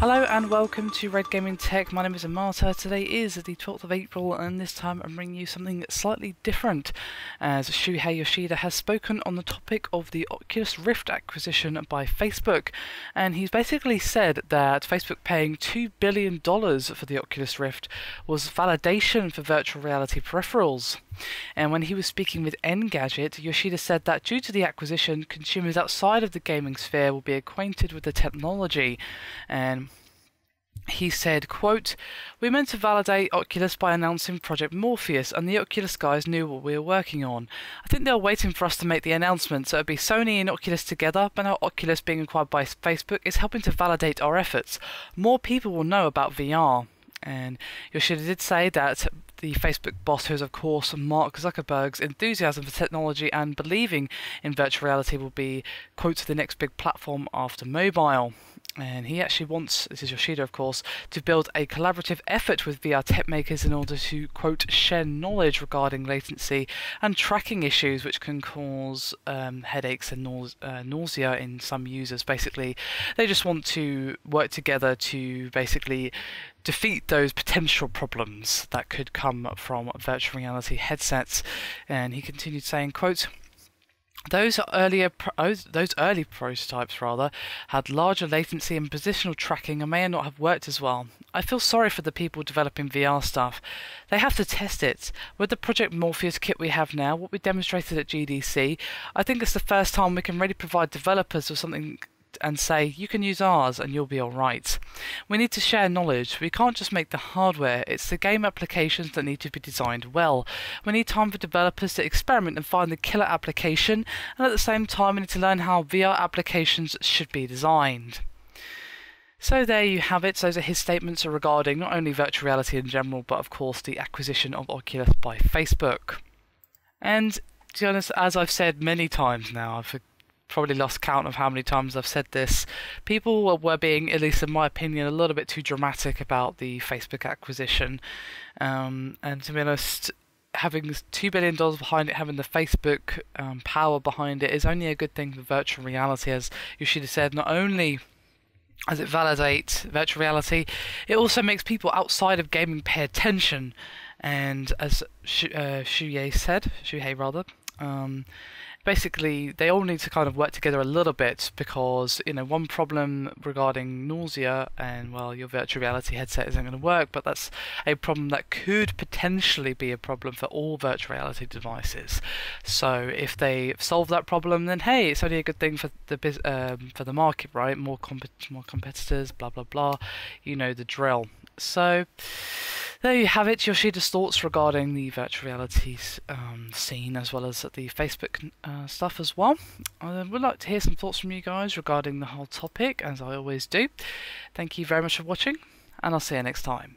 Hello and welcome to Red Gaming Tech. My name is Amata. Today is the 12th of April and this time I'm bringing you something slightly different, as Shuhei Yoshida has spoken on the topic of the Oculus Rift acquisition by Facebook, and he's basically said that Facebook paying $2 billion for the Oculus Rift was validation for virtual reality peripherals. And when he was speaking with Engadget, Yoshida said that due to the acquisition, consumers outside of the gaming sphere will be acquainted with the technology. And he said, quote, "We meant to validate Oculus by announcing Project Morpheus, and the Oculus guys knew what we were working on. I think they were waiting for us to make the announcement, so it'd be Sony and Oculus together, but now Oculus being acquired by Facebook is helping to validate our efforts. More people will know about VR." And Yoshida did say that the Facebook boss, who is of course Mark Zuckerberg's enthusiasm for technology and believing in virtual reality will be, quote, the next big platform after mobile. And he actually wants, this is Yoshida of course, to build a collaborative effort with VR tech makers in order to, quote, share knowledge regarding latency and tracking issues which can cause headaches and nausea in some users. Basically, they just want to work together to basically defeat those potential problems that could come from virtual reality headsets. And he continued saying, quote, Those early prototypes had larger latency and positional tracking and may not have worked as well. I feel sorry for the people developing VR stuff. They have to test it. With the Project Morpheus kit we have now, what we demonstrated at GDC, I think it's the first time we can really provide developers with something and say, you can use ours and you'll be alright. We need to share knowledge. We can't just make the hardware, it's the game applications that need to be designed well. We need time for developers to experiment and find the killer application, and at the same time we need to learn how VR applications should be designed. So there you have it. Those are his statements regarding not only virtual reality in general, but of course the acquisition of Oculus by Facebook. And to be honest, as I've said many times now, I've probably lost count of how many times I've said this, people were being, at least in my opinion, a little bit too dramatic about the Facebook acquisition. And to be honest, having $2 billion behind it, having the Facebook power behind it, is only a good thing for virtual reality. As Yoshida said, not only as it validates virtual reality, it also makes people outside of gaming pay attention. And as Shuhei said, basically, they all need to kind of work together a little bit, because, you know, one problem regarding nausea and, well, your virtual reality headset isn't going to work, but that's a problem that could potentially be a problem for all virtual reality devices. So if they solve that problem, then hey, it's only a good thing for the market, right? More competitors, blah blah blah. You know the drill. So there you have it, Yoshida's thoughts regarding the virtual reality scene, as well as the Facebook stuff as well. I would like to hear some thoughts from you guys regarding the whole topic, as I always do. Thank you very much for watching, and I'll see you next time.